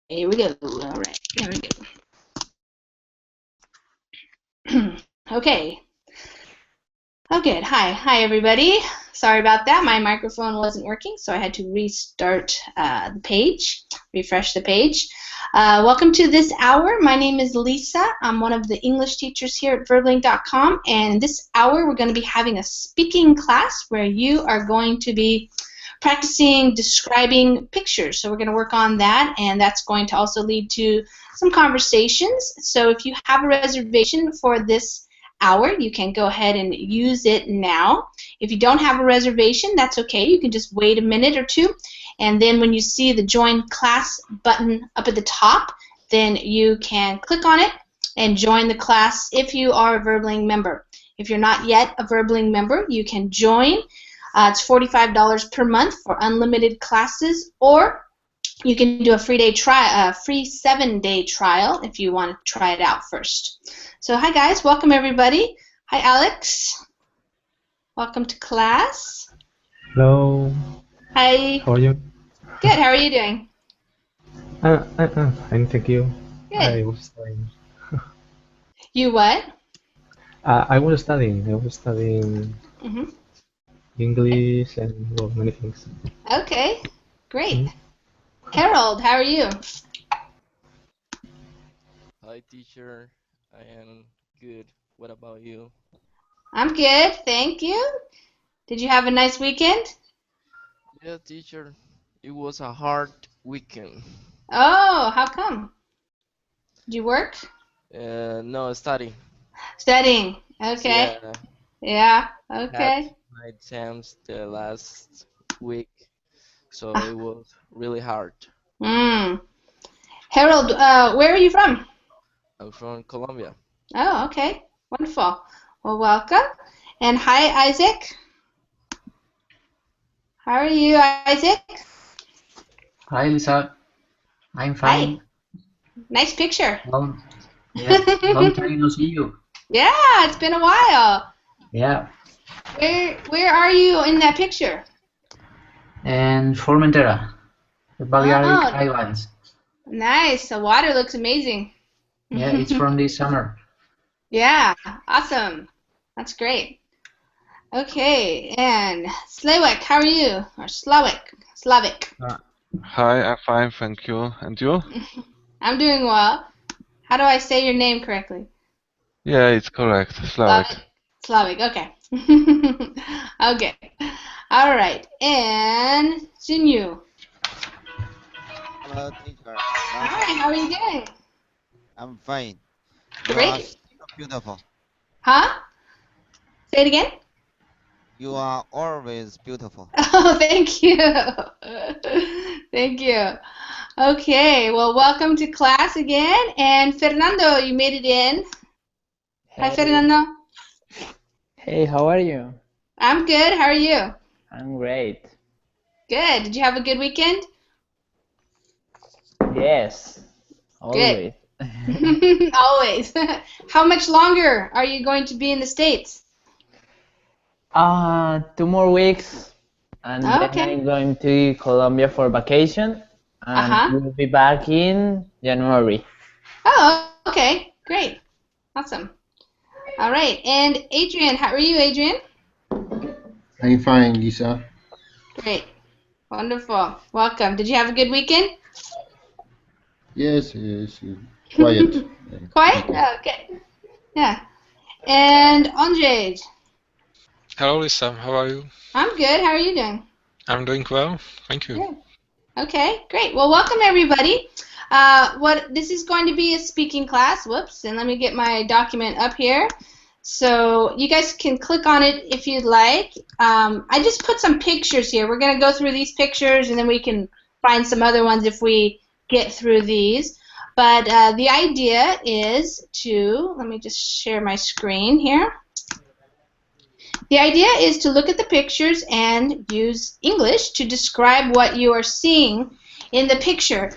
Here we go. All right, there we go. Okay. Oh, good. Hi, everybody. Sorry about that. My microphone wasn't working, so I had to restart the page, refresh the page. Welcome to this hour. My name is Lisa. I'm one of the English teachers here at Verbling.com, and this hour we're going to be having a speaking class where you are going to be practicing describing pictures. So we're going to work on that, and that's going to also lead to some conversations. So if you have a reservation for this hour, you can go ahead and use it now. If you don't have a reservation, that's okay. You can just wait a minute or two, and then when you see the Join Class button up at the top, then you can click on it and join the class if you are a Verbling member. If you're not yet a Verbling member, you can join. It's $45 per month for unlimited classes, or you can do a free 7-day trial if you want to try it out first. So hi guys, welcome everybody. Hi Alex, welcome to class. Hello. Hi. How are you? Good. How are you doing? Fine, thank you. Good. I was studying. You what? I was studying. Mhm. English and well, many things. Okay. Great. Harold, how are you? Hi, teacher. I am good. What about you? I'm good, thank you. Did you have a nice weekend? Yeah, teacher. It was a hard weekend. Oh, how come? Did you work? No, study. Studying. Okay. Yeah, Yeah. had Okay. my exams the last week, so Ah, it was really hard. Harold, where are you from? I'm from Colombia. Oh, okay. Wonderful. Well, welcome. And hi, Isaac. How are you, Isaac? Hi Lisa, I'm Hi. fine. Nice picture. Long, yeah, long time no see you. Yeah, it's been a while. Yeah, Where are you in that picture? and Formentera, the Balearic Oh, Islands. nice. The water looks amazing. Yeah, it's from this summer. Yeah, awesome. That's great. Okay, and Slavik, how are you? Or Slavic. Hi, I'm fine, thank you. And you? I'm doing well. How do I say your name correctly? Yeah, it's correct. Slavic. Slavic. Slavic, okay. Okay. All right. And Xinyu. Hello, teacher. Long Hi, time how no are you see. doing? I'm fine. You are Great. so beautiful. Huh? Say it again? You are always beautiful. Oh, thank you. Thank you. Okay, well, welcome to class again. And Fernando, you made it in. Hi, Hey, Fernando. hey, how are you? I'm good. How are you? I'm great. Good. Did you have a good weekend? Yes, Good. always. Always. How much longer are you going to be in the States? 2 more weeks, and then Okay. I'm going to Colombia for vacation, and Uh-huh. we'll be back in January. Oh, okay. Great. Awesome. All right. And Adrian, how are you, Adrian? I'm fine, Lisa. Great. Wonderful. Welcome. Did you have a good weekend? Yes, quiet. Quiet? Weekend. Oh, okay. Yeah. And Andre, Hello, Lisa. How are you? I'm good. How are you doing? I'm doing well. Thank you. Good. Okay, great. Well, welcome everybody. This is going to be a speaking class. Whoops, and let me get my document up here. So you guys can click on it if you'd like. I just put some pictures here. We're going to go through these pictures, and then we can find some other ones if we get through these. But the idea is let me just share my screen here. The idea is to look at the pictures and use English to describe what you are seeing in the picture.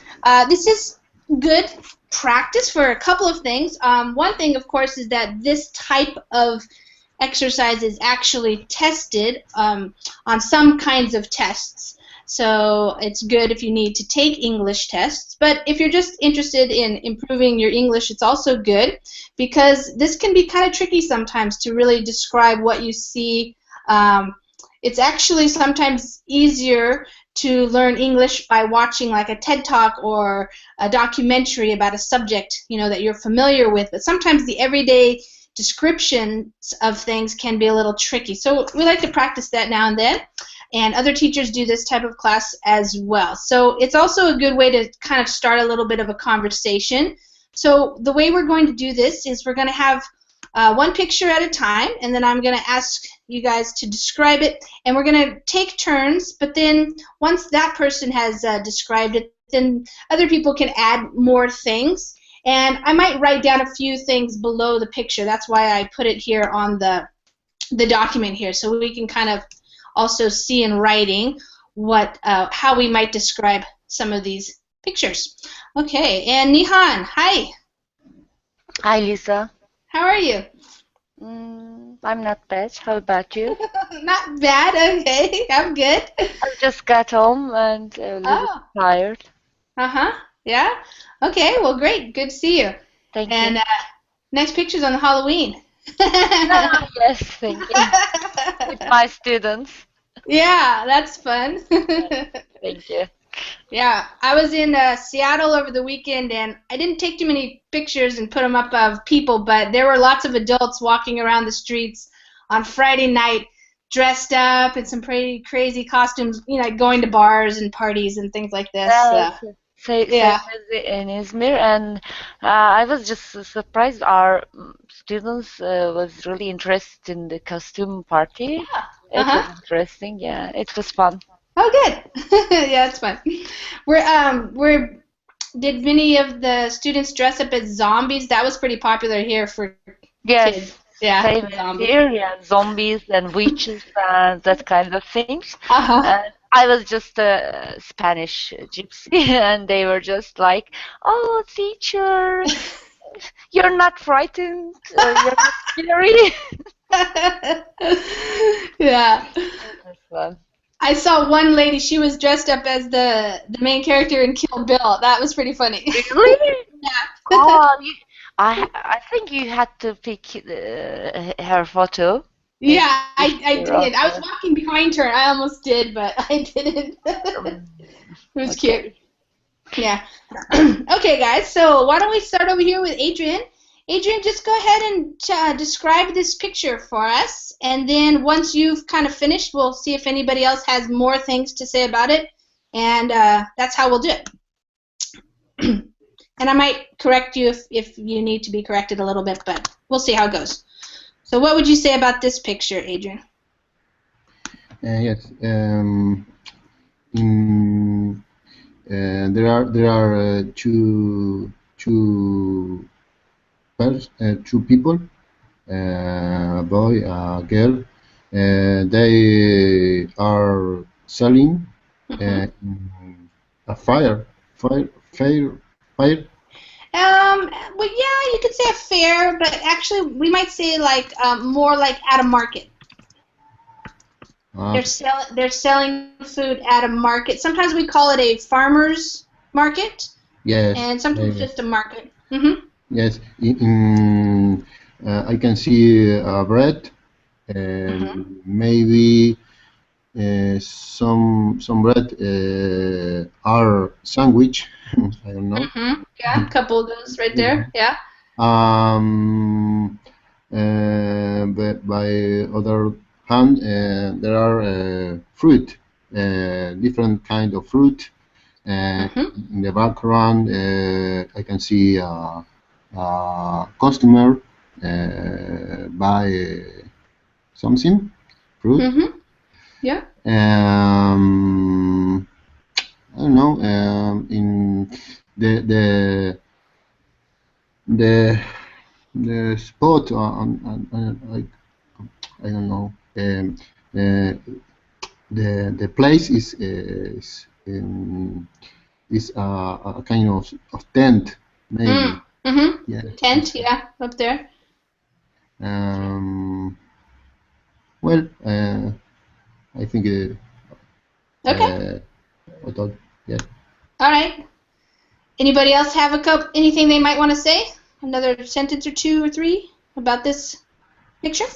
This is good practice for a couple of things. One thing, of course, is that this type of exercise is actually tested on some kinds of tests. So it's good if you need to take English tests. But if you're just interested in improving your English, it's also good because this can be kind of tricky sometimes to really describe what you see. It's actually sometimes easier to learn English by watching like a TED Talk or a documentary about a subject, you know, that you're familiar with. But sometimes the everyday descriptions of things can be a little tricky. So we like to practice that now and then. And other teachers do this type of class as well. So it's also a good way to kind of start a little bit of a conversation. So the way we're going to do this is we're going to have one picture at a time, and then I'm going to ask you guys to describe it, and we're going to take turns, but then once that person has described it, then other people can add more things. And I might write down a few things below the picture. That's why I put it here on the document here, so we can kind of also see in writing what how we might describe some of these pictures. Okay, and Nihan, hi. Hi, Lisa. How are you? I'm not bad. How about you? Not bad. Okay, I'm good. I just got home and a little tired. Yeah. Okay. Well, great. Good to see you. Thank and, you. Next picture's on the Halloween. Yes, thank you. With my students. Yeah, that's fun. Thank you. Yeah, I was in Seattle over the weekend, and I didn't take too many pictures and put them up of people, but there were lots of adults walking around the streets on Friday night dressed up in some pretty crazy costumes, you know, going to bars and parties and things like this. Same in Izmir, and I was just surprised. Our students was really interested in the costume party. It was interesting. Yeah, it was fun. Oh, good. Yeah, it's fun. Did many of the students dress up as zombies? That was pretty popular here for kids. Yeah, same here. Yeah, zombies and witches and that kind of things. I was just a Spanish gypsy, and they were just like, "Oh, teacher, you're not frightened. You're not scary." Yeah. That's fun. I saw one lady. She was dressed up as the main character in Kill Bill. That was pretty funny. Really? Yeah. Oh, I think you had to pick her photo. Yeah, I did. I was walking behind her. I almost did, but I didn't. It was cute. Yeah. Okay, guys. So why don't we start over here with Adrian? Adrian, just go ahead and describe this picture for us, and then once you've kind of finished, we'll see if anybody else has more things to say about it, and that's how we'll do it. And I might correct you if you need to be corrected a little bit, but we'll see how it goes. So what would you say about this picture, Adrian? Yes. There are two people, a boy, a girl. They are selling a fire. Well, yeah, you could say a fair, but actually we might say like more like at a market. They're selling food at a market. Sometimes we call it a farmer's market. Yes. And sometimes just a market. Yes. I can see bread and maybe some bread are sandwich. I don't know. Yeah, a couple of those right there. Yeah. But by other hand, there are fruit, different kind of fruit. In the background, I can see a customer buy something, fruit. Yeah. I don't know. In the spot on I don't know. The place is a kind of tent, maybe. Yeah. Tent, yeah, up there. Well, I think. Okay. all. Yeah. All right. Anybody else have anything they might want to say? Another sentence or two or three about this picture?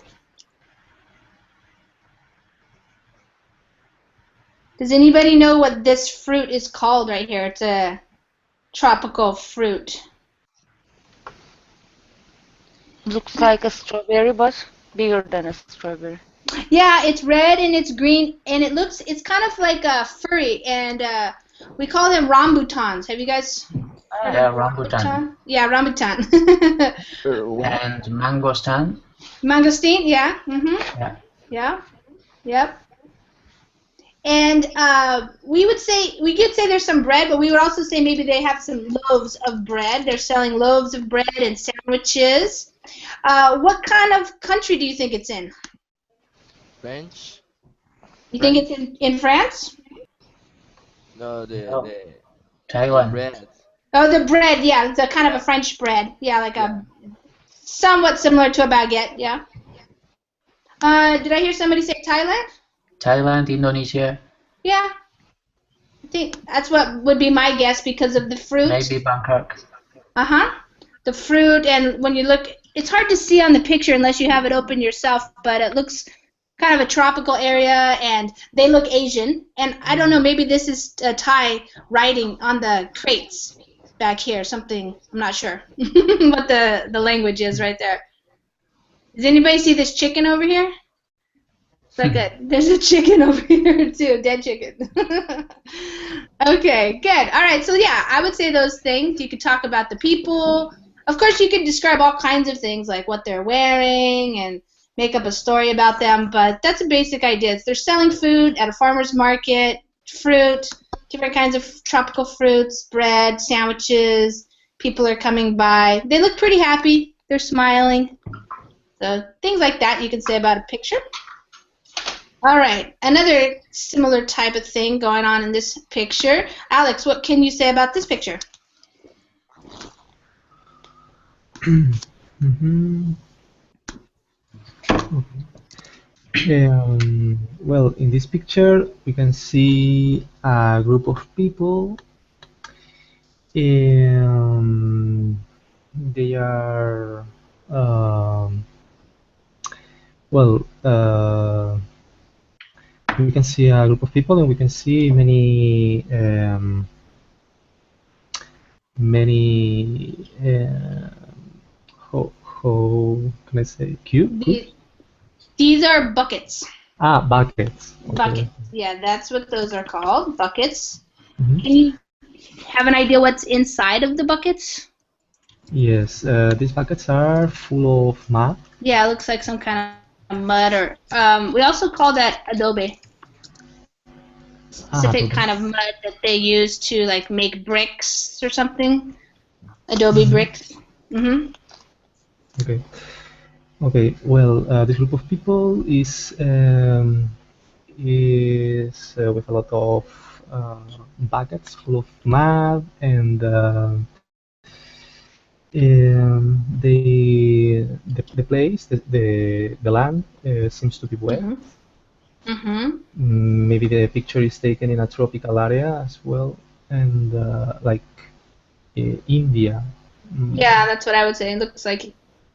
Does anybody know what this fruit is called right here? It's a tropical fruit. Looks like a strawberry, but bigger than a strawberry. Yeah, it's red and it's green, and it's kind of like furry, and we call them rambutans. Have you guys heard Yeah, of rambutan. Yeah, rambutan. And mangostan. Mangosteen, yeah. Yeah. Yeah. Yep. And we could say there's some bread, but we would also say maybe they have some loaves of bread. They're selling loaves of bread and sandwiches. What kind of country do you think it's in? French? You think it's in France? No, No. the Taiwan. bread. Oh, the bread, yeah. It's a kind of a French bread. Yeah, like a somewhat similar to a baguette, yeah. Did I hear somebody say Thailand? Thailand, Indonesia. Yeah. I think that's what would be my guess because of the fruit. Maybe Bangkok. Uh-huh. The fruit, and when you look, it's hard to see on the picture unless you have it open yourself, but it looks kind of a tropical area, and they look Asian. And I don't know, maybe this is Thai writing on the crates back here, something, I'm not sure what the language is right there. Does anybody see this chicken over here? It's like there's a chicken over here too, a dead chicken. Okay, good. All right, so yeah, I would say those things. You could talk about the people. Of course, you could describe all kinds of things like what they're wearing and make up a story about them, but that's a basic idea. They're selling food at a farmer's market, fruit, different kinds of tropical fruits, bread, sandwiches. People are coming by. They look pretty happy. They're smiling. So things like that you can say about a picture. All right, another similar type of thing going on in this picture. Alex, what can you say about this picture? Well, in this picture, we can see a group of people. They are, we can see a group of people, and we can see many, how can I say, cubes? These are buckets. Ah, buckets. Okay. Buckets. Yeah, that's what those are called, buckets. Mm-hmm. Can you have an idea what's inside of the buckets? Yes, these buckets are full of mud. Yeah, it looks like some kind of mud, or we also call that adobe. Specific kind of mud that they use to like make bricks or something. Adobe bricks. Mm-hmm. Okay. Okay. Well, this group of people is with a lot of buckets full of mud, and the place, the land seems to be wet. Mm-hmm. Maybe the picture is taken in a tropical area as well, and like India. Yeah, that's what I would say. It looks like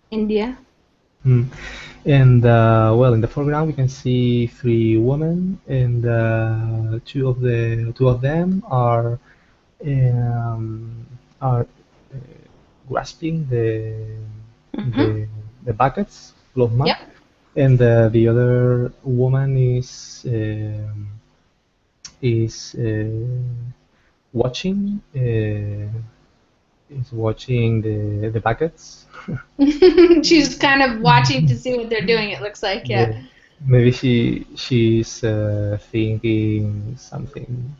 India. And well, in the foreground we can see 3 women, and two of them are grasping the buckets full of mud. Yep. And the other woman is watching the buckets. She's kind of watching to see what they're doing. It looks like, yeah. Maybe she's thinking something.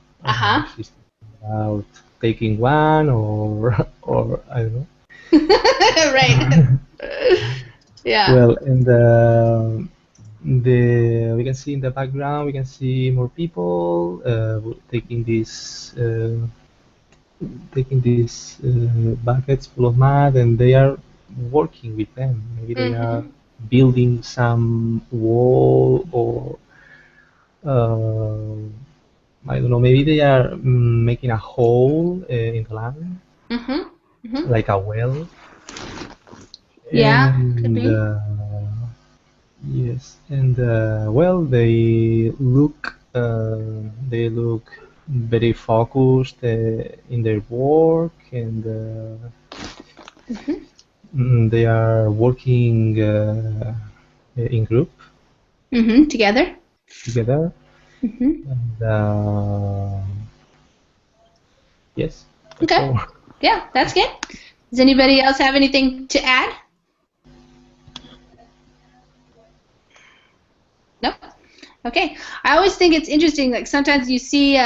She's thinking about taking one, or I don't know. Right. Yeah. Well, and we can see in the background, we can see more people taking these buckets full of mud, and they are working with them. Maybe they are building some wall, or I don't know, maybe they are making a hole in the land, like a well. Yeah, could And be. yes, and well, they look very focused in their work, and they are working in group Together. together. And yes, that's Okay. all. Yeah, that's good. Does anybody else have anything to add? Nope. Okay. I always think it's interesting, like sometimes you see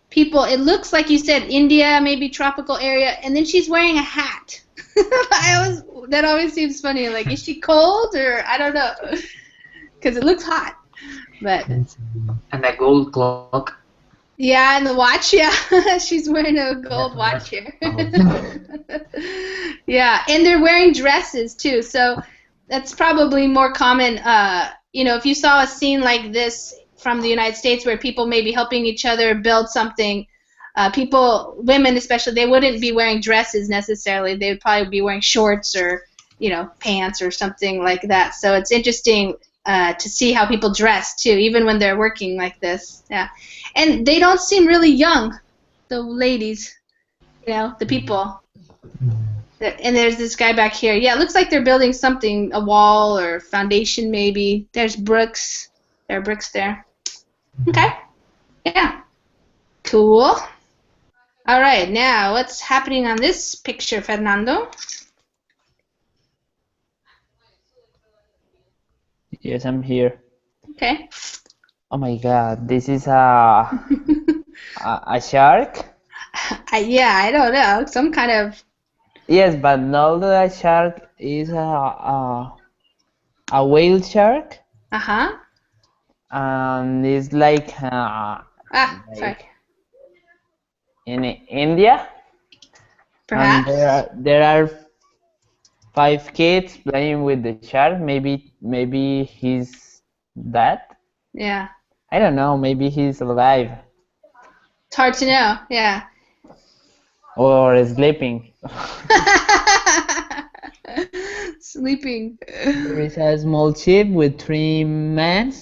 people, it looks like you said India, maybe tropical area, and then she's wearing a hat. That always seems funny. Like, is she cold or I don't know? Because it looks hot. But And a gold clock. yeah, and the watch, yeah. She's wearing a gold watch here. Yeah, and they're wearing dresses too, so that's probably more common. You know, if you saw a scene like this from the United States where people may be helping each other build something, women especially, they wouldn't be wearing dresses necessarily. They would probably be wearing shorts or, you know, pants or something like that. So it's interesting to see how people dress too, even when they're working like this. Yeah, and they don't seem really young, the ladies. You know, the people. And there's this guy back here. Yeah, it looks like they're building something, a wall or foundation maybe. There's bricks. There are bricks there. Okay. Yeah. Cool. All right, now what's happening on this picture, Fernando? Yes, I'm here. Okay. Oh my God, this is a shark? Yeah, I don't know. Some kind of... Yes, but not a shark is a whale shark. Uh-huh. And it's like sorry. In India. Perhaps. And there are 5 kids playing with the shark. Maybe he's dead. Yeah. I don't know. Maybe he's alive. It's hard to know. Yeah. Or sleeping. Sleeping. There is a small ship with 3 men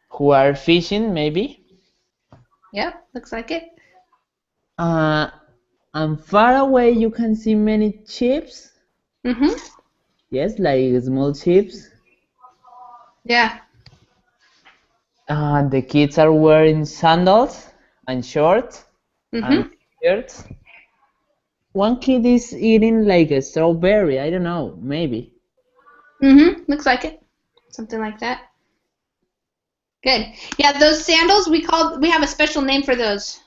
who are fishing, maybe. Yep, looks like it. And far away you can see many ships. Yes, like small ships. Yeah. The kids are wearing sandals and shorts and shirts. One kid is eating like a strawberry. I don't know, maybe. Looks like it. Something like that. Good. Yeah, those sandals we have a special name for those.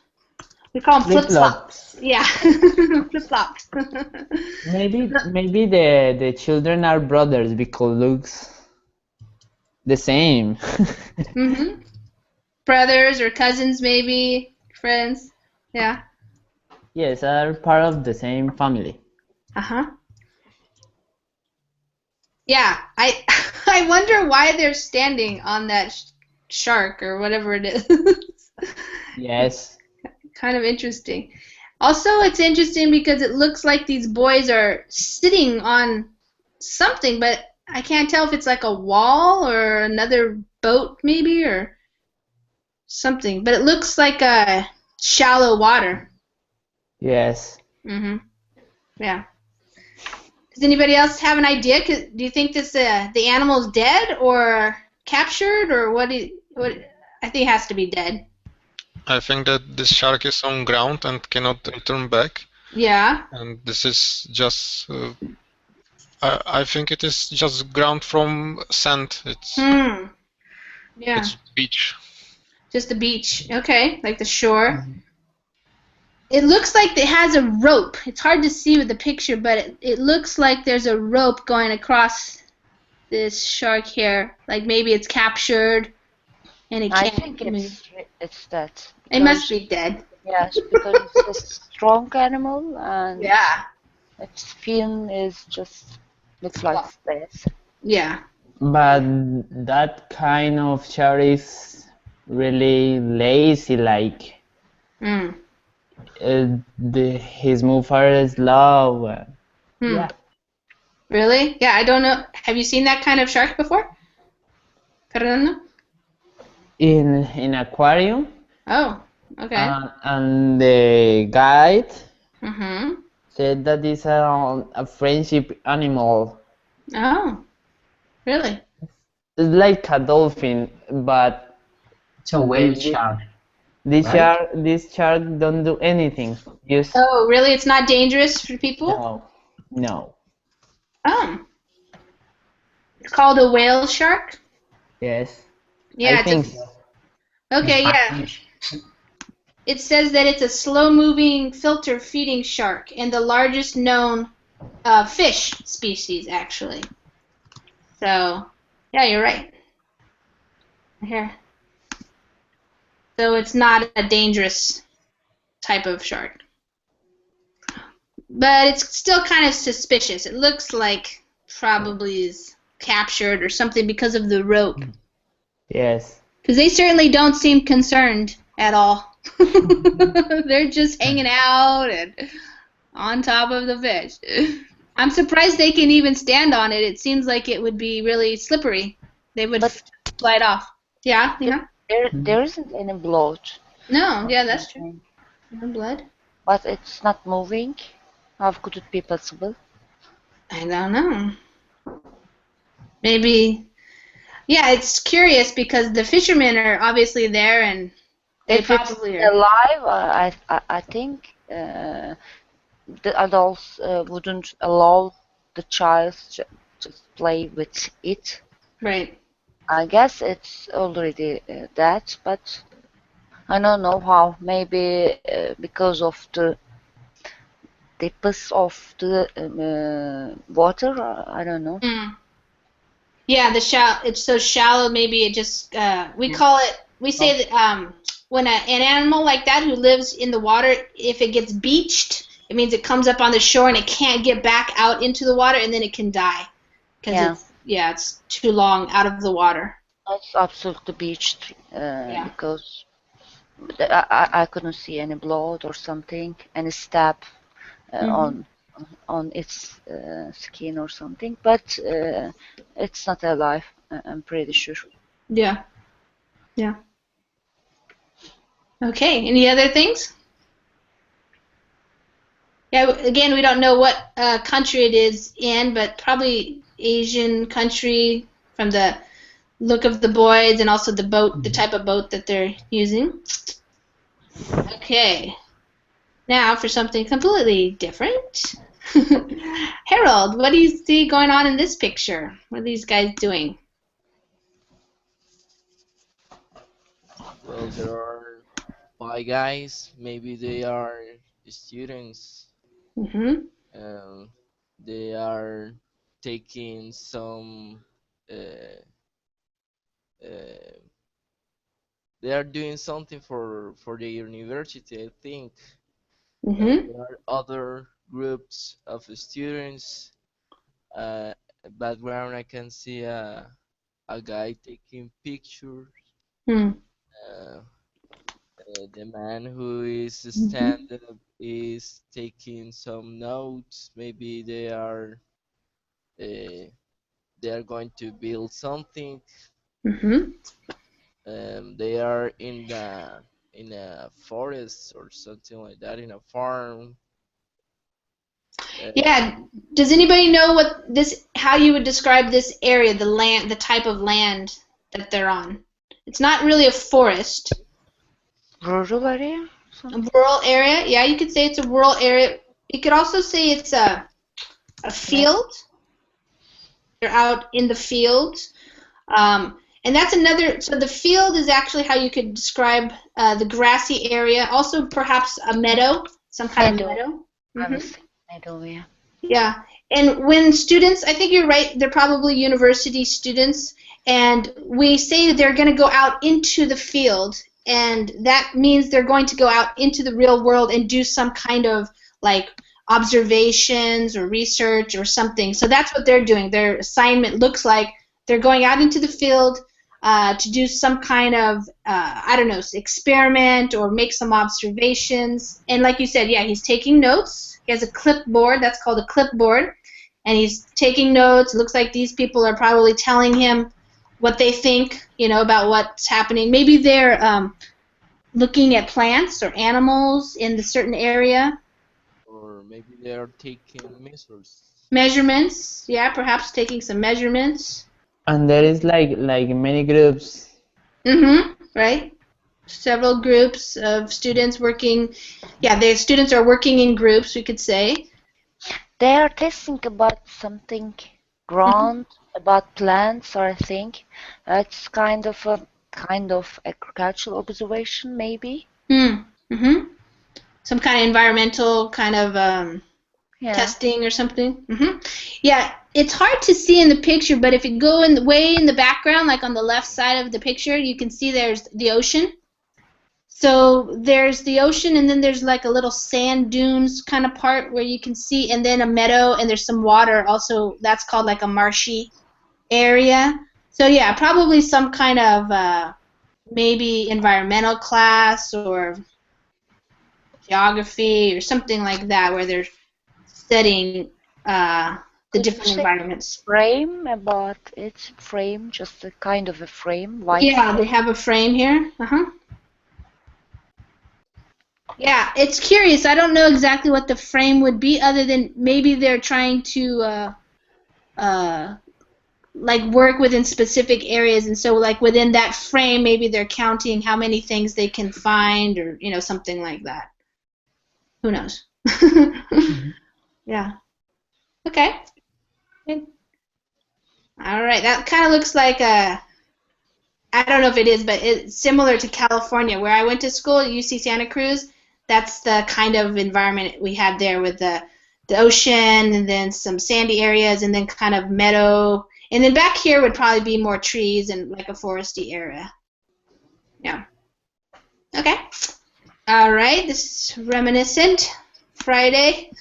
We call them flip-flops. Yeah, flip-flops. Maybe the children are brothers because looks the same. Brothers or cousins, maybe friends. Yeah. Yes, are part of the same family. Yeah, I wonder why they're standing on that shark or whatever it is. Yes. Kind of interesting. Also, it's interesting because it looks like these boys are sitting on something, but I can't tell if it's like a wall or another boat maybe or something. But it looks like a shallow water. Yes. Yeah. Does anybody else have an idea? Do you think this the animal's dead or captured or what? I think it has to be dead. I think that this shark is on ground and cannot return back. Yeah. And this is just, I think it is just ground from sand. It's Yeah. It's beach. Just the beach. Okay, like the shore. It looks like it has a rope. It's hard to see with the picture, but it looks like there's a rope going across this shark here. Like maybe it's captured and it can't I think it's dead. It must be dead. Yes, because it's a strong animal and its fin is just looks like this. Yeah. But that kind of shark is really lazy. Like Mm. his move are slow. Hmm. Yeah. Really? Yeah, I don't know. Have you seen that kind of shark before? Fernando? In aquarium. Oh, okay. And the guide Mm-hmm. said that it's a friendship animal. Oh, really? It's like a dolphin, but It's a whale shark. Right? This shark don't do anything. Just Oh, really? It's not dangerous for people? no. Oh. It's called a whale shark? Yes. Yeah, I think so. Okay, yeah. Spanish. It says that it's a slow-moving filter-feeding shark and the largest known fish species, actually. So, yeah, you're right. Here. So it's not a dangerous type of shark. But it's still kind of suspicious. It looks like probably is captured or something because of the rope. Yes. Because they certainly don't seem concerned at all. They're just hanging out and on top of the fish. I'm surprised they can even stand on it. It seems like it would be really slippery. They would slide off. Yeah, yeah. There isn't any blood. No, yeah, that's true. No blood. But it's not moving. How could it be possible? I don't know. Maybe. Yeah, it's curious because the fishermen are obviously there and they If it's probably are. alive, I think the adults wouldn't allow the child to just play with it. Right. I guess it's already dead, but I don't know how. Maybe because of the depth of the water. I don't know. Mm. Yeah, it's so shallow. Maybe it just we call it. We say that when an animal like that who lives in the water, if it gets beached, it means it comes up on the shore and it can't get back out into the water, and then it can die because it's too long out of the water. It's absolutely beached because I couldn't see any blood or something, any stab on its skin or something, but it's not alive. I'm pretty sure. Yeah. Yeah. Okay. Any other things? Yeah. Again, we don't know what country it is in, but probably Asian country from the look of the boys and also the boat, the type of boat that they're using. Okay. Now for something completely different. Harold, what do you see going on in this picture? What are these guys doing? Well, there are 5 guys. Maybe they are students. Mm-hmm. They are taking some. They are doing something for the university, I think. Mm-hmm. There are other groups of students. Background, I can see a guy taking pictures. The man who is stand up is taking some notes. Maybe they are going to build something. They are in a forest or something like that, in a farm. Yeah. Does anybody know how you would describe this area, the land, the type of land that they're on? It's not really a forest. Rural area? A rural area? Yeah, you could say it's a rural area. You could also say it's a field. They're out in the field. And that's another, so the field is actually how you could describe the grassy area. Also perhaps a meadow, some kind of meadow. Meadow, yeah. Yeah, and when students, I think you're right, they're probably university students, and we say they're going to go out into the field, and that means they're going to go out into the real world and do some kind of like observations or research or something. So that's what they're doing. Their assignment looks like they're going out into the field to do some kind of, I don't know, experiment or make some observations. And like you said, yeah, he's taking notes. He has a clipboard. That's called a clipboard. And he's taking notes. It looks like these people are probably telling him what they think, about what's happening. Maybe they're looking at plants or animals in the certain area. Or maybe they are taking measures. Measurements, yeah, perhaps taking some measurements. And there is like many groups. Right. Several groups of students working. Yeah, the students are working in groups, we could say. They are testing about something ground, about plants, or I think it's kind of agricultural observation, maybe. Some kind of environmental kind of testing or something. Yeah, it's hard to see in the picture, but if you go way in the background, like on the left side of the picture, you can see there's the ocean. So there's the ocean, and then there's like a little sand dunes kind of part where you can see, and then a meadow, and there's some water also. That's called like a marshy area. So yeah, probably some kind of maybe environmental class or geography or something like that, where they're studying the different environments. Frame about its frame, just a kind of a frame. White Yeah, frame. they have a frame here. Yeah, it's curious. I don't know exactly what the frame would be, other than maybe they're trying to like work within specific areas, and so like within that frame, maybe they're counting how many things they can find, or something like that. Who knows? Yeah. Okay. Good. All right. That kind of looks like a. I don't know if it is, but it's similar to California, where I went to school at UC Santa Cruz. That's the kind of environment we had there, with the ocean, and then some sandy areas, and then kind of meadow. And then back here would probably be more trees and like a foresty area. Yeah. Okay. All right. This is Reminiscent Friday.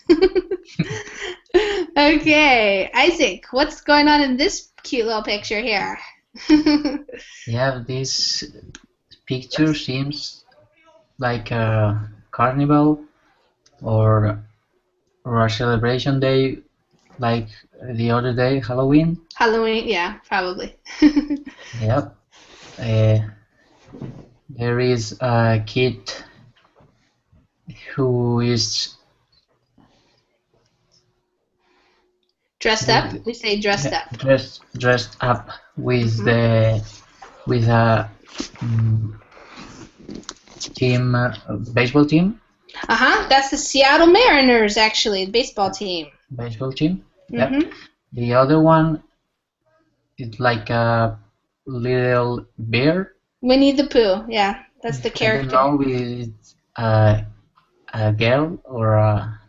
Okay. Isaac, what's going on in this cute little picture here? Yeah, this picture seems like a carnival or a celebration day, like the other day, Halloween. Halloween, yeah, probably. Yep. There is a kid who is Dressed up? We say dressed up. dressed up with a team, baseball team. That's the Seattle Mariners, actually, the baseball team. Baseball team. Yep. The other one is like a little bear. Winnie the Pooh, yeah, that's the character. I don't know if it's a girl or a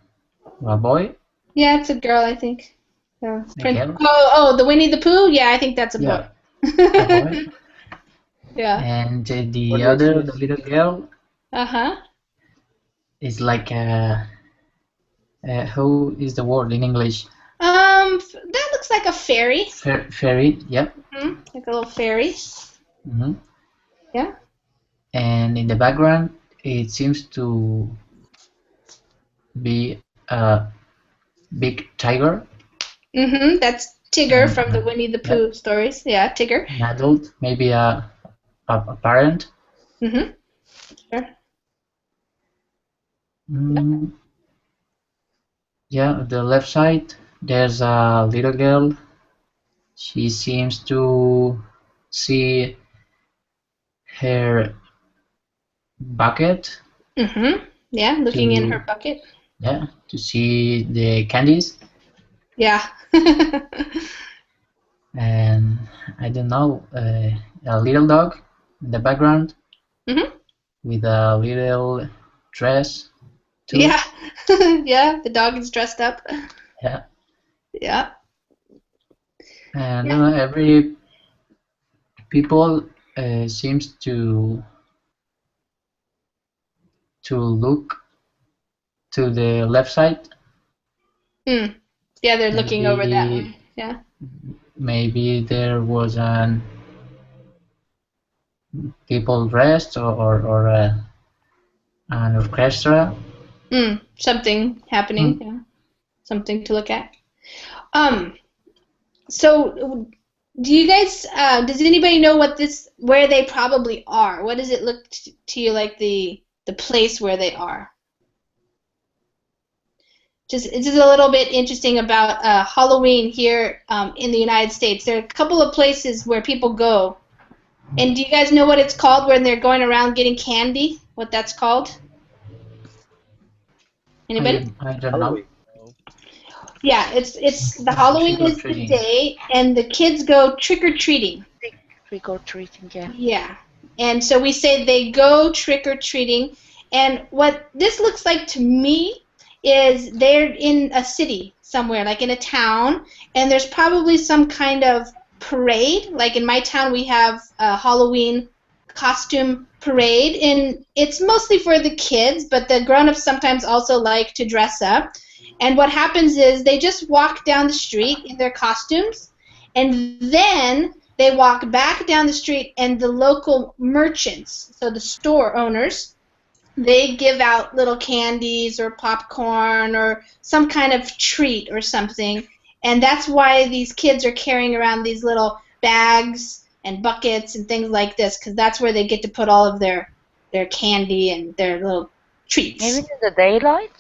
boy. Yeah, it's a girl, I think. Yeah. Girl? Oh, the Winnie the Pooh? Yeah, I think that's a boy. A boy. Yeah. And the other, the little girl, is like a how is the word in English? That looks like a fairy. Fairy, yep. Like a little fairy. Yeah. And in the background, it seems to be a big tiger. That's Tigger from the Winnie the Pooh stories. Yeah, Tigger. An adult, maybe a parent. Sure. Yeah, the left side, there's a little girl. She seems to see her bucket. Yeah, looking in her bucket. Yeah, to see the candies. Yeah. And I don't know, a little dog in the background with a little dress too. Yeah. Yeah, the dog is dressed up. Yeah. Yeah. And every people seems to look to the left side. Yeah, they're looking over that way. Yeah. Maybe there was an people dressed or an orchestra. Something happening. Yeah. Something to look at. So do you guys? Does anybody know where they probably are? What does it look to you like the place where they are? It's just a little bit interesting about Halloween here in the United States. There are a couple of places where people go. And do you guys know what it's called when they're going around getting candy? What that's called? Anybody? I don't know. Yeah, it's the Halloween is the day, and the kids go trick or treating. Trick or treating, yeah. Yeah, and so we say they go trick or treating, and what this looks like to me is they're in a city somewhere, like in a town, and there's probably some kind of parade. Like in my town, we have a Halloween costume parade, and it's mostly for the kids, but the grown-ups sometimes also like to dress up. And what happens is they just walk down the street in their costumes, and then they walk back down the street, and the local merchants, so the store owners, they give out little candies or popcorn or some kind of treat or something. And that's why these kids are carrying around these little bags and buckets and things like this, because that's where they get to put all of their candy and their little treats. Maybe in the daylight?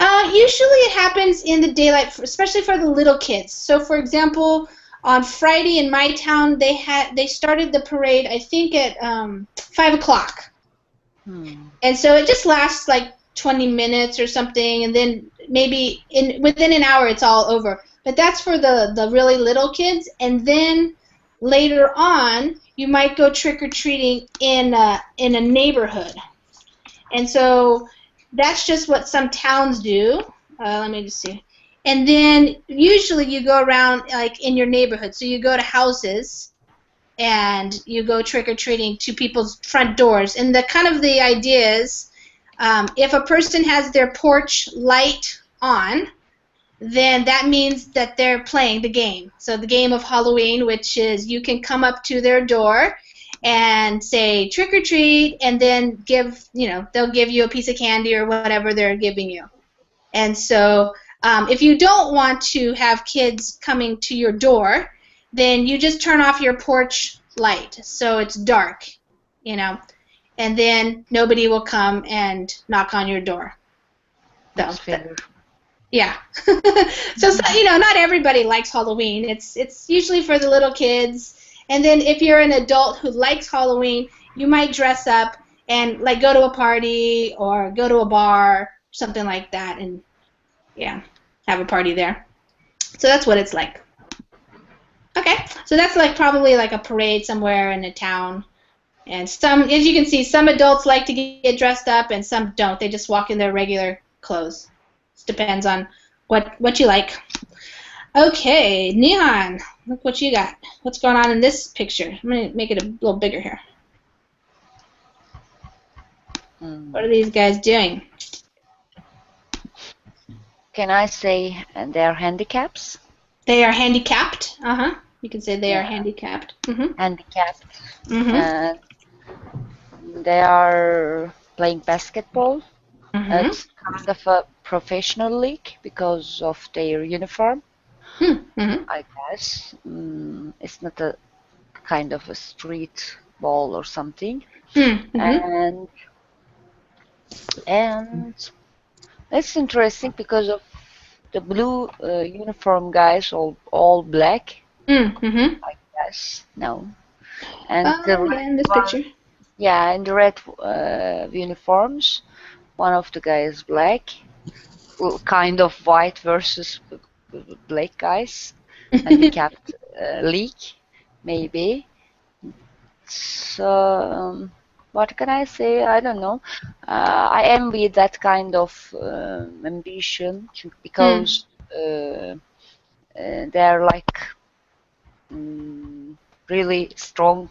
Usually it happens in the daylight, especially for the little kids. So, for example, on Friday in my town, they started the parade, I think, at 5 o'clock. And so it just lasts like 20 minutes or something, and then maybe within an hour it's all over. But that's for the really little kids. And then later on, you might go trick-or-treating in a neighborhood. And so that's just what some towns do. Let me just see. And then usually you go around like in your neighborhood. So you go to houses and you go trick-or-treating to people's front doors. And the idea is if a person has their porch light on, then that means that they're playing the game. So the game of Halloween, which is you can come up to their door and say trick or treat, and then they'll give you a piece of candy or whatever they're giving you. And so if you don't want to have kids coming to your door, then you just turn off your porch light so it's dark, and then nobody will come and knock on your door. Yeah. So not everybody likes Halloween. It's usually for the little kids. And then if you're an adult who likes Halloween, you might dress up and like go to a party or go to a bar, something like that, and have a party there. So that's what it's like. Okay, so that's like probably like a parade somewhere in a town. And as you can see, some adults like to get dressed up and some don't. They just walk in their regular clothes. It depends on what you like. Okay, Neon, look what you got. What's going on in this picture? I'm going to make it a little bigger here. What are these guys doing? Can I say they're handicaps? They are handicapped. You can say they are handicapped. Handicapped. And they are playing basketball. It's kind of a professional league because of their uniform. I guess it's not a kind of a street ball or something. And it's interesting because of the blue uniform guys, all black. I guess no. And the red in this picture. Yeah, in the red uniforms, one of the guys black, kind of white versus black guys, handicapped league, maybe. So, what can I say? I don't know. I envy that kind of ambition because they're like really strong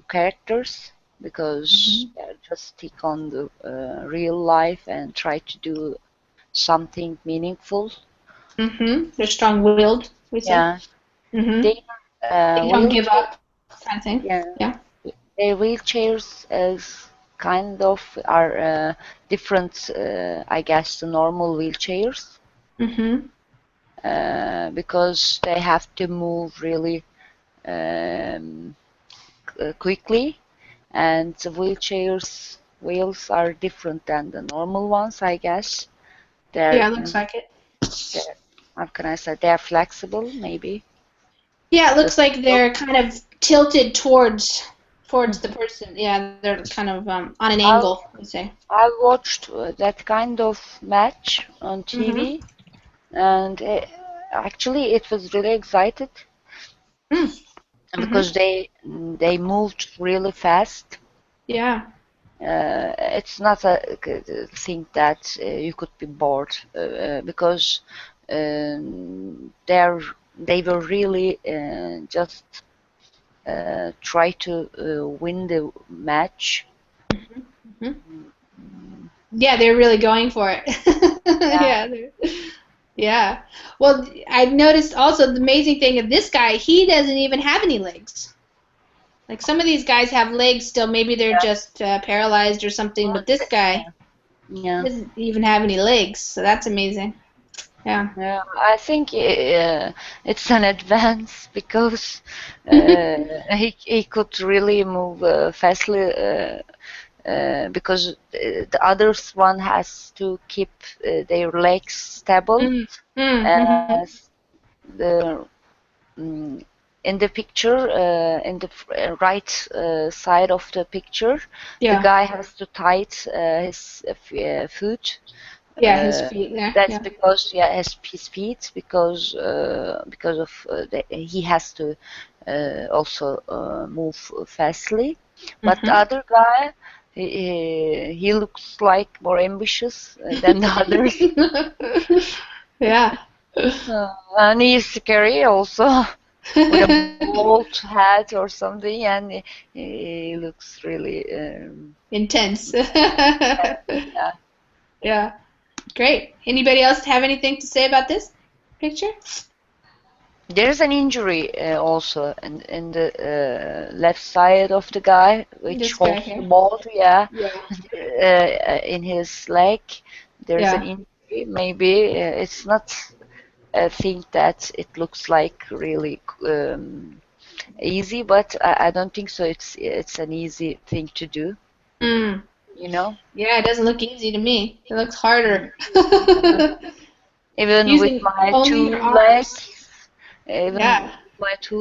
characters, because they just stick on the real life and try to do something meaningful. They're strong-willed, we say. Yeah. They don't give up. kind of thing. Yeah. Their wheelchairs is kind of are different, I guess, to normal wheelchairs. Mm-hmm. Because they have to move really quickly, and the wheels are different than the normal ones, I guess. Yeah, looks like it. How can I say? They're flexible, maybe. Yeah, it looks like they're kind of tilted towards the person. Yeah, they're kind of on an angle, I say. I watched that kind of match on TV, and actually it was really excited because they moved really fast. Yeah. It's not a thing that you could be bored because they were really just try to win the match. Yeah, they're really going for it. Yeah. Well, I've noticed also the amazing thing of this guy, he doesn't even have any legs. Like some of these guys have legs still, maybe they're just paralyzed or something, but this guy doesn't even have any legs, so that's amazing. Yeah. Yeah, I think it's an advance because he could really move fastly because the other one has to keep their legs stable. In the picture, in the right side of the picture, the guy has to tight his foot. Yeah, his feet there. That's because his feet because of he has to also move fastly. But the other guy, he looks like more ambitious than the others. Yeah. And he's scary also. With a bald hat or something, and he looks really intense. Yeah. Great. Anybody else have anything to say about this picture? There's an injury also in the left side of the guy, which holds the ball. In his leg, there's an injury. Maybe it's not a thing that it looks like really easy, but I don't think so. It's an easy thing to do. You know? Yeah, it doesn't look easy to me. It looks harder. Even with my two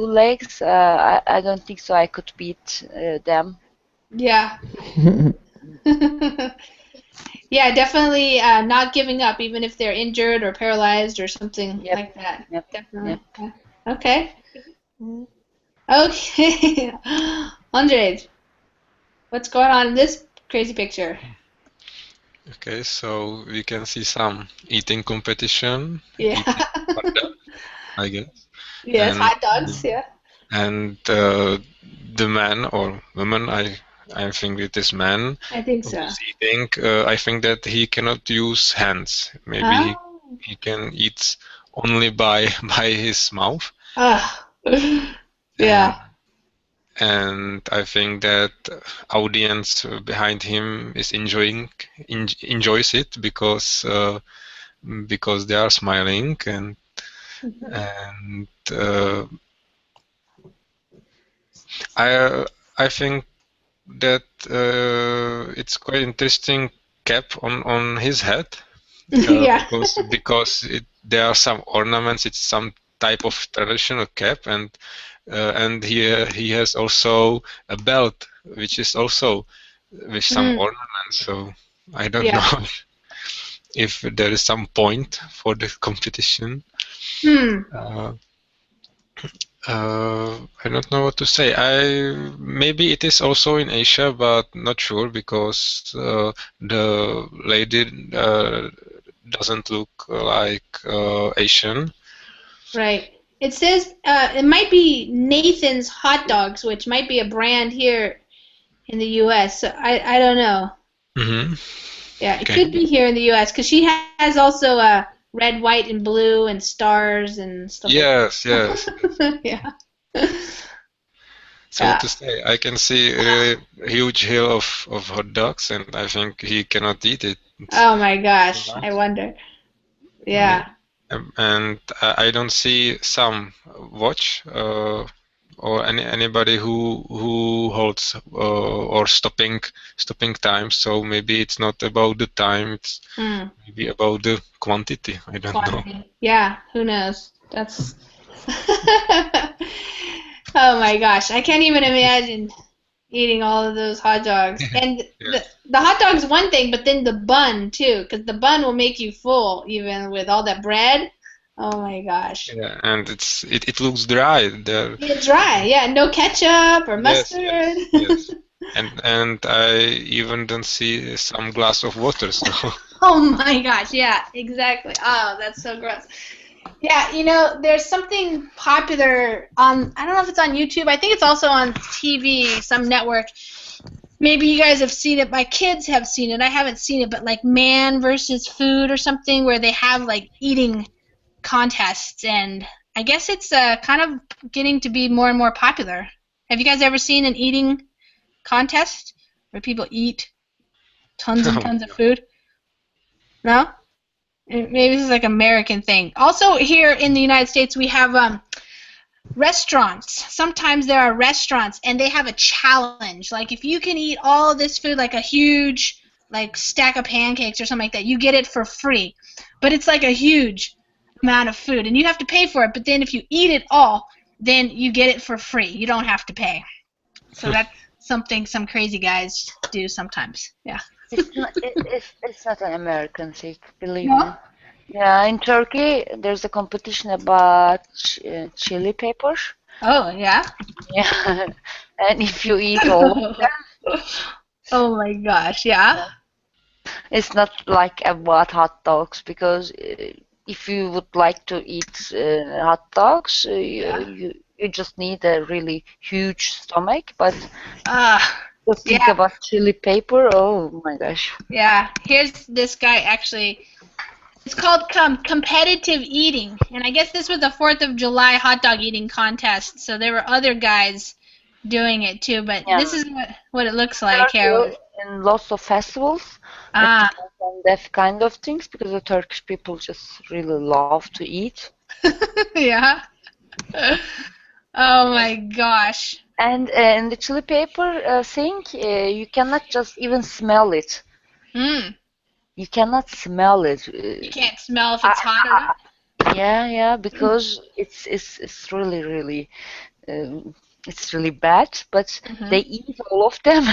legs, I don't think so. I could beat them. Yeah. Yeah, definitely not giving up, even if they're injured or paralyzed or something like that. Definitely. Yep. Okay. Okay. Andre, what's going on in this crazy picture? Okay, so we can see some eating competition. Yeah. I guess. Yes, and, hot dogs, yeah. And the man or woman, I think it is man. I think so. Who's eating, I think that he cannot use hands. Maybe he can eat only by his mouth. Yeah. And I think that audience behind him is enjoys it because they are smiling and I think that it's quite interesting cap on his head. Because there are some ornaments. It's some type of traditional cap, and he has also a belt, which is also with some ornaments. So I don't know if there is some point for the competition. I don't know what to say. Maybe it is also in Asia, but not sure because the lady doesn't look like Asian. Right. It says it might be Nathan's Hot Dogs, which might be a brand here in the U.S. So I don't know. Yeah, it could be here in the U.S. because she has also red, white, and blue, and stars and stuff. Yes. Yeah. It's hard to say. I can see a huge hill of hot dogs, and I think he cannot eat it. Oh my gosh, I wonder. Yeah. And I don't see some watch or anybody who holds or stopping time. So maybe it's not about the time. It's maybe about the quantity. I don't know. Yeah, who knows? That's. Oh my gosh, I can't even imagine eating all of those hot dogs. And the hot dog's one thing, but then the bun too, because the bun will make you full even with all that bread. Oh my gosh. Yeah, and it looks dry. Yeah, dry. Yeah, no ketchup or mustard. Yes. And I even don't see some glass of water. So. Oh my gosh, yeah, exactly. Oh, that's so gross. Yeah, you know, there's something popular on, I don't know if it's on YouTube, I think it's also on TV, some network. Maybe you guys have seen it, my kids have seen it, I haven't seen it, but like Man versus Food or something where they have like eating contests, and I guess it's kind of getting to be more and more popular. Have you guys ever seen an eating contest where people eat tons and tons of food? No? Maybe this is like an American thing. Also here in the United States we have restaurants. Sometimes there are restaurants and they have a challenge. Like if you can eat all this food, like a huge like stack of pancakes or something like that, you get it for free. But it's like a huge amount of food and you have to pay for it. But then if you eat it all, then you get it for free. You don't have to pay. So that's something some crazy guys do sometimes. Yeah. It's not an American thing, believe me. Yeah, in Turkey there's a competition about chili peppers. Oh, yeah? Yeah, and if you eat all of them. Oh my gosh, yeah? It's not like about hot dogs, because if you would like to eat hot dogs, you just need a really huge stomach, but just think about chili pepper. Oh my gosh. Yeah, here's this guy actually. It's called competitive eating, and I guess this was the 4th of July hot dog eating contest, so there were other guys doing it too, but this is what it looks like here. In lots of festivals, and that kind of things, because the Turkish people just really love to eat. Yeah. Oh my gosh. And in the chili pepper thing, you cannot just even smell it. You cannot smell it. You can't smell if it's hot or not? Yeah, because it's really it's really bad. But they eat all of them.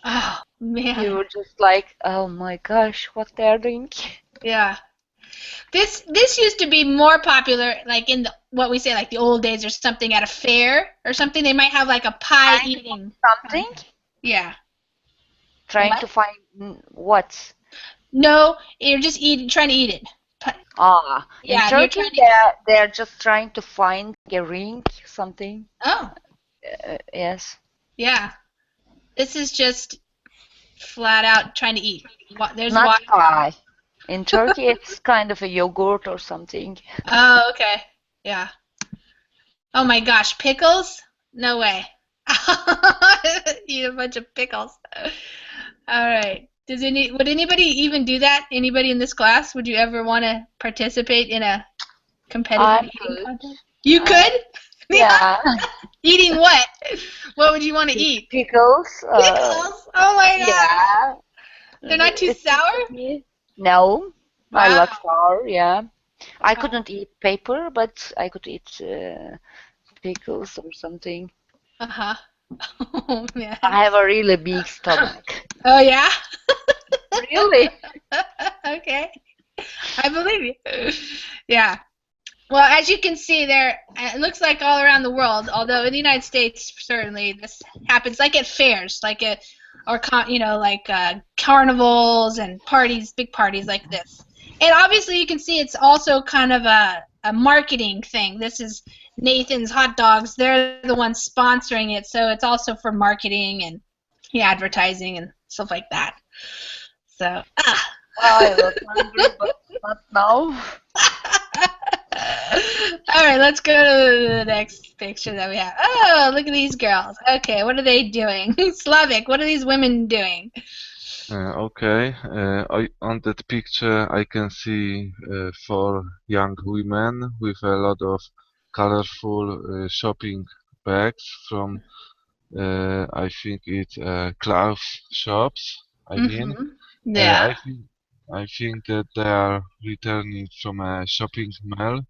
Oh man! You were just like, oh my gosh, what they're doing? Yeah. This used to be more popular, like in the what we say, like the old days or something, at a fair or something. They might have like a pie eating something. Yeah. Trying to find what? No, you're just trying to eat it. In Turkey, they're just trying to find a ring, something. Oh. Yes. Yeah. This is just flat out trying to eat. There's not water. Pie. In Turkey, it's kind of a yogurt or something. Oh, okay. Yeah. Oh my gosh, pickles? No way. Eat a bunch of pickles. All right. Would anybody even do that? Anybody in this class? Would you ever want to participate in a competitive eating contest? You could? Yeah. Eating what? What would you want to eat? Pickles. Pickles? Oh my god. Yeah. They're not too sour? No. Wow. I like sour, yeah. I couldn't eat paper, but I could eat pickles or something. Uh-huh. Oh, man. I have a really big stomach. Oh, yeah? Really? Okay. I believe you. Yeah. Well, as you can see there, it looks like all around the world, although in the United States, certainly, this happens like at fairs, like carnivals and parties, big parties like this. And obviously you can see it's also kind of a marketing thing. This is Nathan's Hot Dogs. They're the ones sponsoring it, so it's also for marketing and advertising and stuff like that. So, I was hungry, but not now. All right, let's go to the next picture that we have. Oh, look at these girls. Okay, what are they doing? Slavic, what are these women doing? Okay, on that picture I can see four young women with a lot of colorful shopping bags from I think it's clothes shops. I mean, Yeah. I think that they are returning from a shopping mall.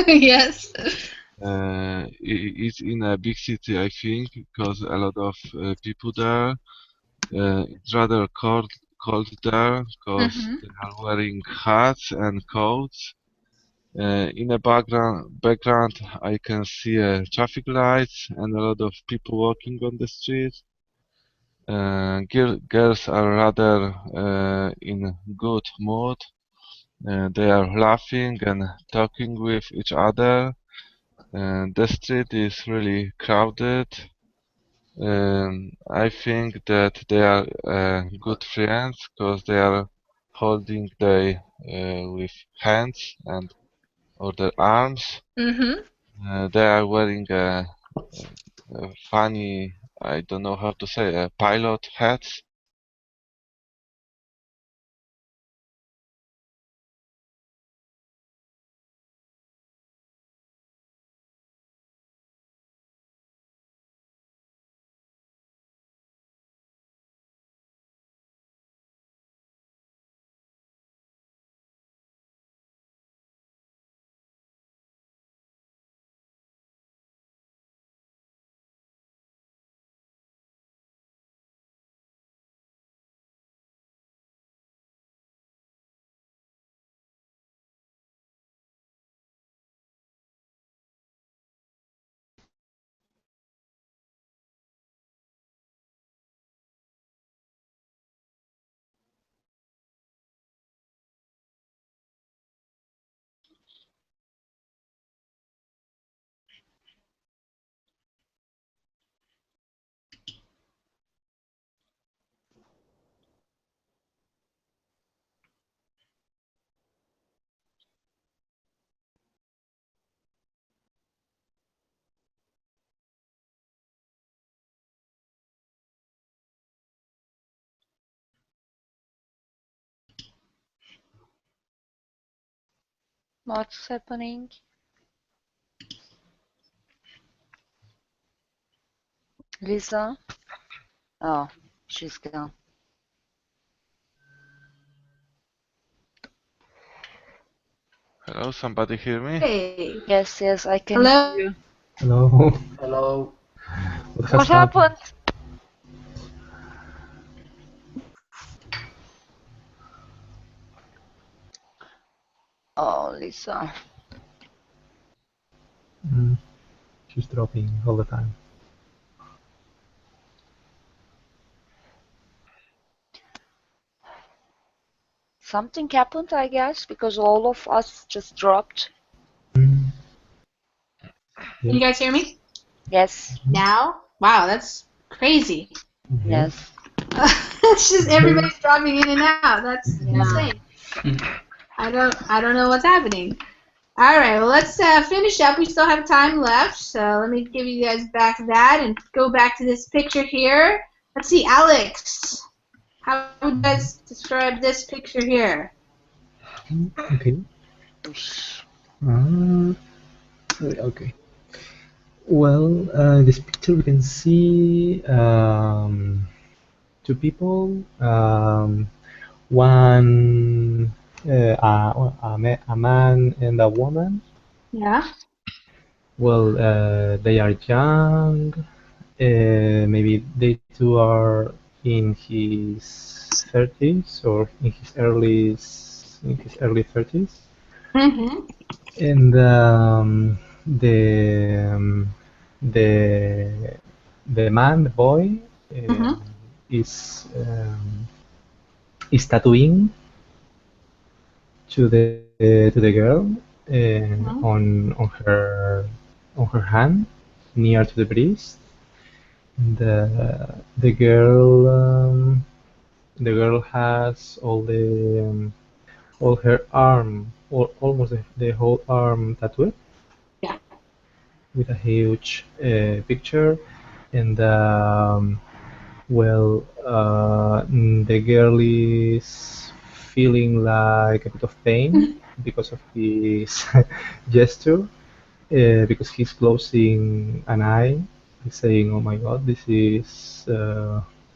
Yes. It's in a big city, I think, because a lot of people there. It's rather cold there because they are wearing hats and coats. In the background, I can see traffic lights and a lot of people walking on the street. Girls are rather in good mood. They are laughing and talking with each other. The street is really crowded. I think that they are good friends because they are holding they with hands and or their arms. They are wearing a funny, I don't know how to say, pilot hats. What's happening? Lisa? Oh, she's gone. Hello, somebody hear me? Hey. Yes, yes, I can Hello? hear you. Hello. Hello. What happened? Oh, Lisa. She's dropping all the time. Something happened, I guess, because all of us just dropped. Can you guys hear me? Yes. Now? Wow, that's crazy. Yes. It's just everybody's dropping in and out. That's insane. I don't know what's happening. All right, well, let's finish up. We still have time left, so let me give you guys back that and go back to this picture here. Let's see, Alex. How would you guys describe this picture here? Okay. Okay. Well, in this picture we can see two people. One, a man and a woman. Yeah. Well, they are young. Maybe they two are in his 30s or in his early 30s. And the man, the boy, is tattooing to the girl on her hand near to the breast. The girl has all her arm, or almost the whole arm tattooed. with a huge picture, and well, the girl is feeling like a bit of pain because of his gesture, because he's closing an eye, he's saying, "Oh my God, this is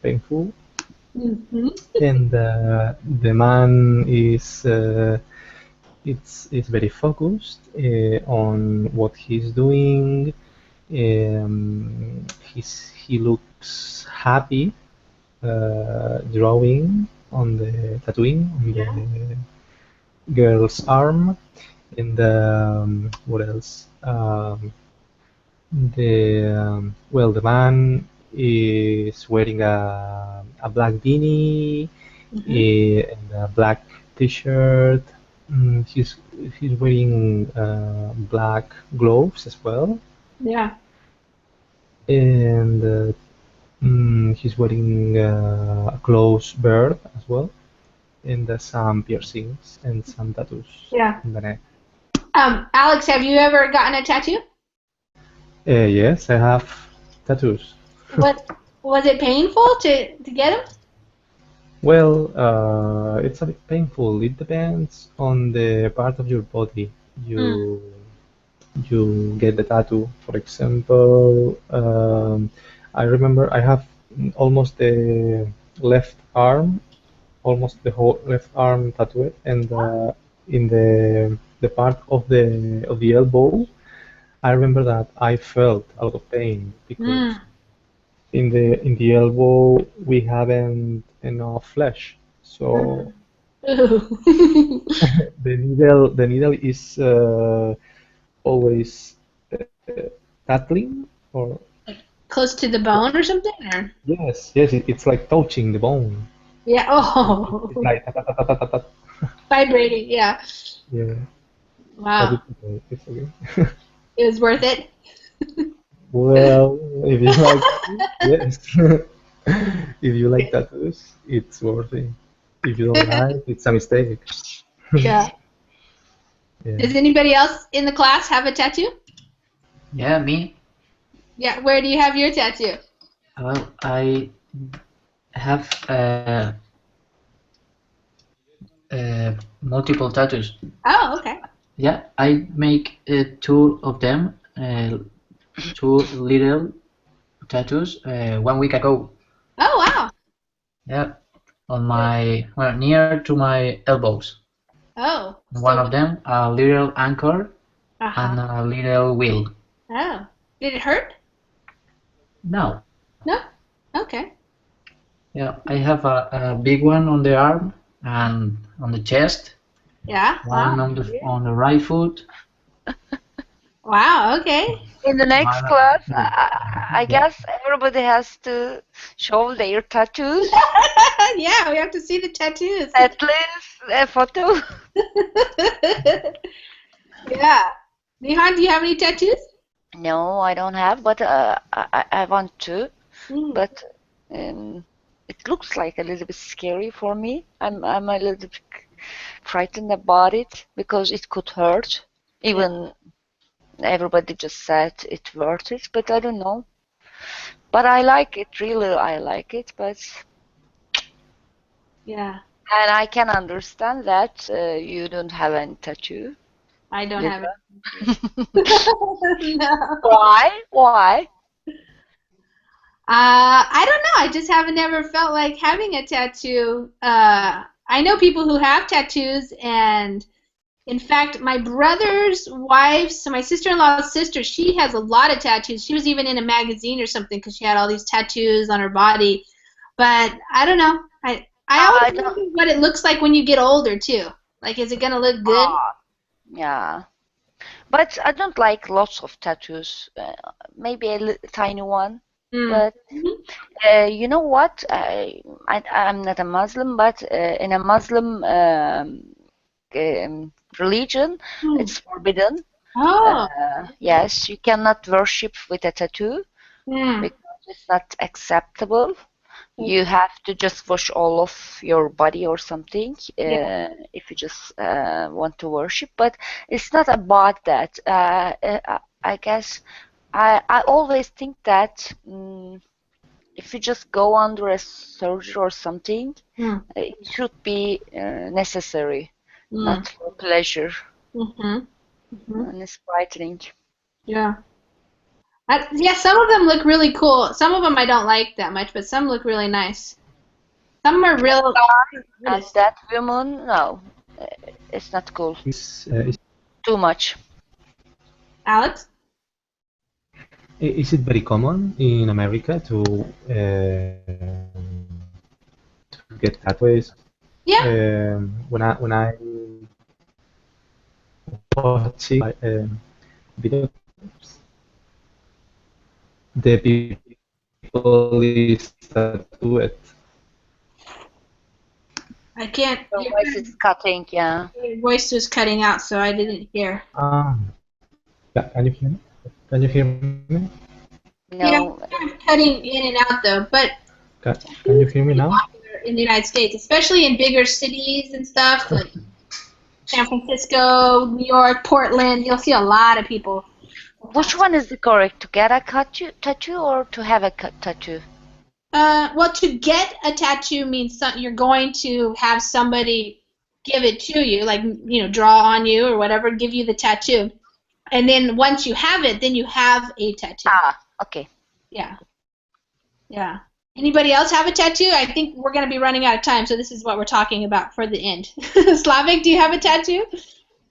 painful." And the man is it's very focused on what he's doing. He looks happy drawing on the tattooing on the girl's arm. And what else? The man is wearing a black beanie and a black t-shirt. He's wearing black gloves as well, Yeah. and he's wearing a closed bird as well, and some piercings and some tattoos Yeah. in the neck. Alex, have you ever gotten a tattoo? Yes, I have tattoos. What was it painful to get them? Well, it's a bit painful. It depends on the part of your body you get the tattoo. For example, I remember I have almost the left arm, almost the whole left arm tattooed, and in the part of the elbow, I remember that I felt a lot of pain because in the elbow we haven't enough flesh, so the needle is always tattling or Close to the bone or something, or? yes, it's like touching the bone. Yeah. Oh. It's like Vibrating. Yeah. yeah. Wow. But it's okay. It was worth it. Well, if you like, yes. If you like tattoos, it's worth it. If you don't like, it's a mistake. Yeah. Yeah. Does anybody else in the class have a tattoo? Yeah, me. Yeah. Where do you have your tattoo? Well, I have multiple tattoos. Oh, okay. Yeah, I make two of them, two little tattoos 1 week ago. Oh, wow. Yeah, on my, well, near to my elbows. Oh. One of them, a little anchor Uh-huh. and a little wheel. Oh. Did it hurt? No. No? Okay. Yeah, I have a big one on the arm and on the chest. Yeah. One Wow. on the right foot. Wow, okay. In the next One- class, I guess everybody has to show their tattoos. Yeah, we have to see the tattoos. At least a photo. Yeah. Nihan, do you have any tattoos? No, I don't have, but I want to. But it looks like a little bit scary for me. I'm a little bit frightened about it because it could hurt. Even everybody just said it worth it, but I don't know. But I like it, really, I like it. But Yeah. and I can understand that you don't have any tattoo. I don't have it. No. Why? Why? I don't know. I just haven't ever felt like having a tattoo. I know people who have tattoos, and in fact, my brother's wife, so my sister-in-law's sister, she has a lot of tattoos. She was even in a magazine or something because she had all these tattoos on her body. But I don't know. I always wonder what it looks like when you get older too. Like, is it gonna look good? Yeah. But I don't like lots of tattoos. Maybe a tiny one. But you know what? I'm not a Muslim, but in a Muslim religion, it's forbidden. Oh. Yes, you cannot worship with a tattoo because it's not acceptable. You have to just wash all of your body or something if you just want to worship. But it's not about that. I guess I always think that if you just go under a surgery or something, it should be necessary, not for pleasure. And it's frightening. Yeah. Yeah, some of them look really cool. Some of them I don't like that much, but some look really nice. Some are real. And that woman, no, it's not cool. Too much. Alex? Is it very common in America to get tattoos? Yeah. When I watching video, the people is tattooed. I can't. Your voice is cutting, yeah. Your voice was cutting out, so I didn't hear. Yeah, can you hear me? Can you hear me? No. Yeah, kind of cutting in and out though, but can you hear me now? in the United States, especially in bigger cities and stuff like San Francisco, New York, Portland, you'll see a lot of people. Which one is the correct? To get a tattoo or to have a tattoo? Well, to get a tattoo means you're going to have somebody give it to you, like, draw on you or whatever, give you the tattoo. And then once you have it, then you have a tattoo. Ah, okay. Yeah. Yeah. Anybody else have a tattoo? I think we're going to be running out of time, so this is what we're talking about for the end. Slavik, do you have a tattoo?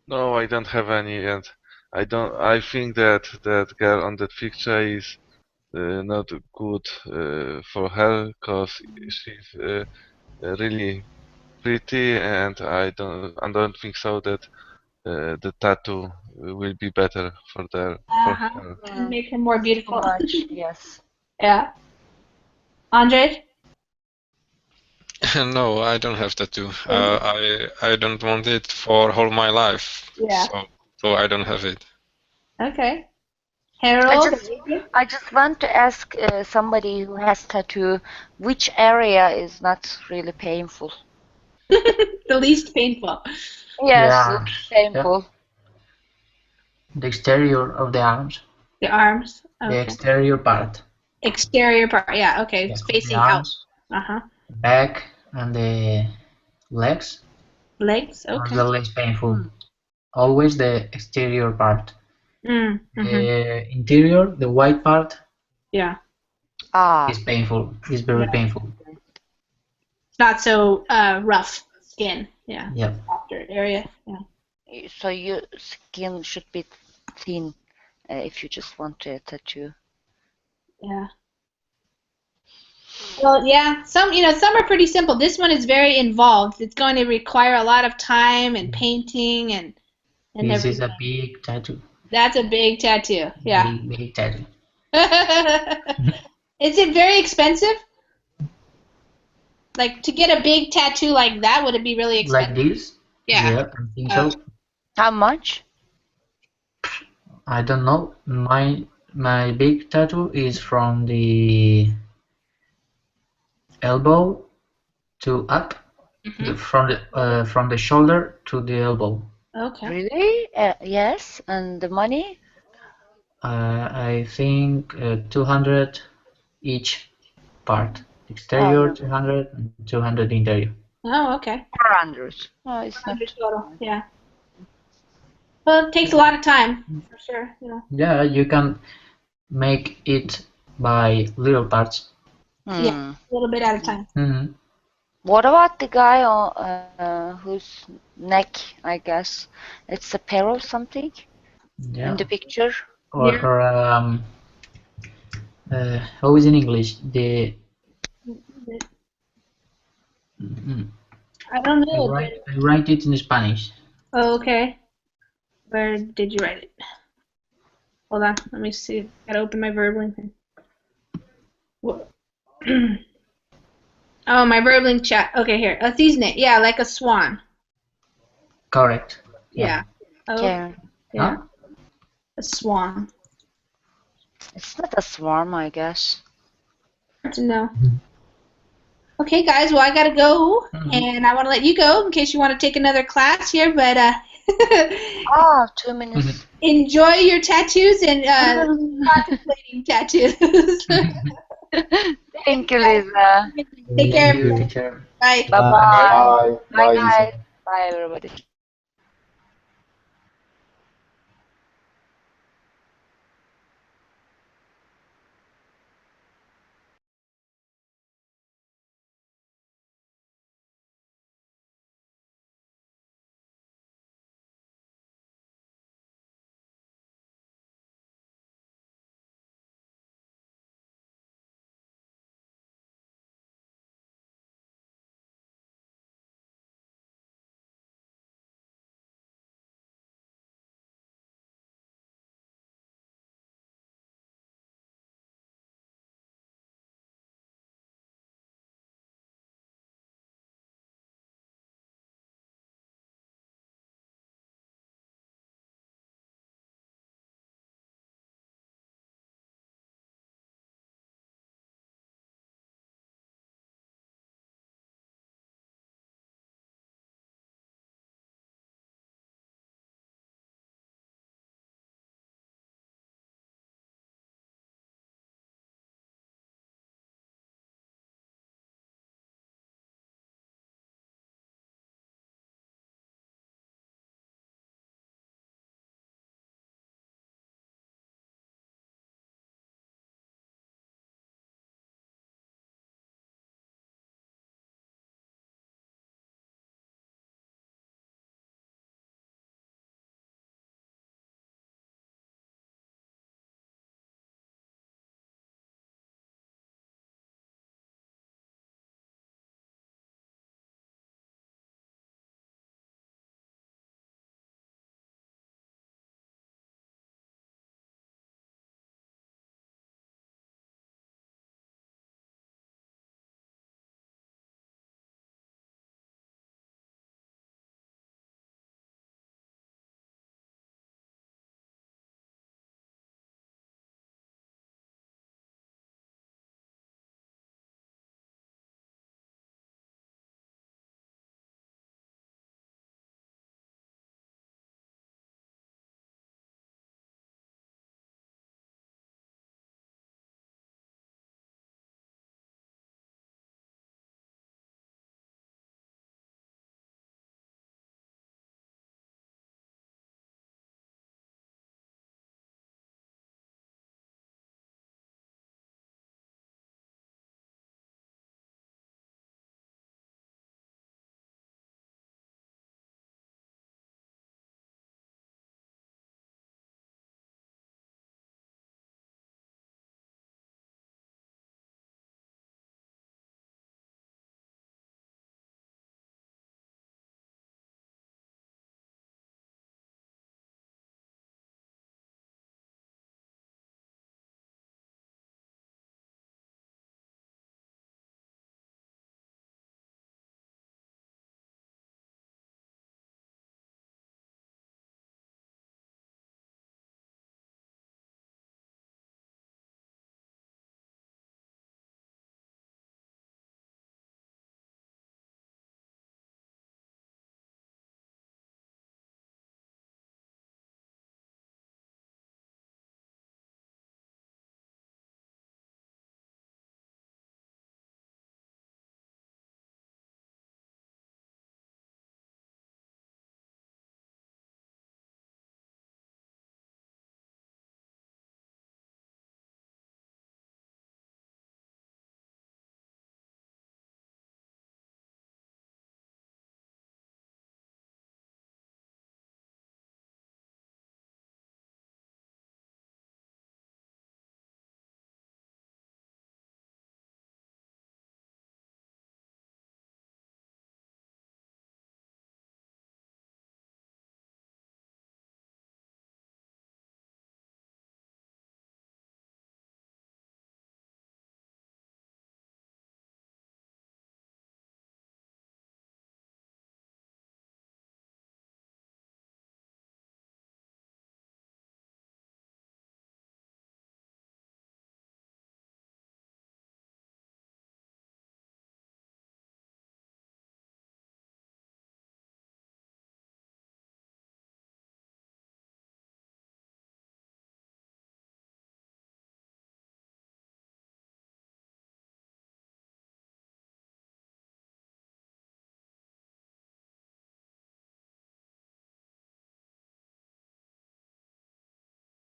No, I don't have any, and I think that girl on that picture is not good for her, because she's really pretty, and I don't think so that the tattoo will be better for her. Make her more beautiful. Yes. Yeah. Andre? No, I don't have tattoo. I don't want it for all my life. Yeah. So I don't have it. Okay. Harold? I just want to ask somebody who has tattoo, which area is not really painful? The least painful. Yes, Yeah. painful. The exterior of the arms. The arms? Okay. The exterior part. Exterior part, yeah, okay. It's facing out. Uh-huh. Back and the legs. Legs, Are okay. the less painful. Always the exterior part. The interior, the white part, yeah, is painful. Is very painful. It's not so rough skin. Yeah. Yeah. Softer area. Yeah. So your skin should be thin if you just want a tattoo. Yeah. Well, yeah. Some are pretty simple. This one is very involved. It's going to require a lot of time and painting and This everything. is a big tattoo. That's a big tattoo. Yeah. Big tattoo. Is it very expensive? Like, to get a big tattoo like that, would it be really expensive? Like this? Yeah. Yeah, I think so. How much? I don't know. My big tattoo is from the elbow to up, from the shoulder to the elbow. Okay. Really? Yes. And the money? I think 200 each part. Exterior 200 and 200 interior. Oh, okay. 400. Oh, it's not total. Yeah. Well, it takes a lot of time, for sure. Yeah. Yeah, you can make it by little parts. Yeah, a little bit at a time. Mm-hmm. What about the guy whose neck, I guess, it's a pair or something Yeah. in the picture? Or how is in English? I don't know. I write it in Spanish. Oh, okay. Where did you write it? Hold on, let me see. Gotta open my VerbLink thing. Oh, my VerbLink chat. Okay, here. A cisne. Yeah, like a swan. Correct. Yeah. Oh, Okay. yeah. A swan. It's not a swarm, I guess. Hard to know. Okay, guys. Well, I gotta go, and I want to let you go in case you want to take another class here. But Ah, 2 minutes. Enjoy your tattoos and contemplating tattoos. Thank you, Lisa. Take care. Thank you, teacher. Bye. Bye-bye. Bye. Bye, Bye. guys. Bye, everybody.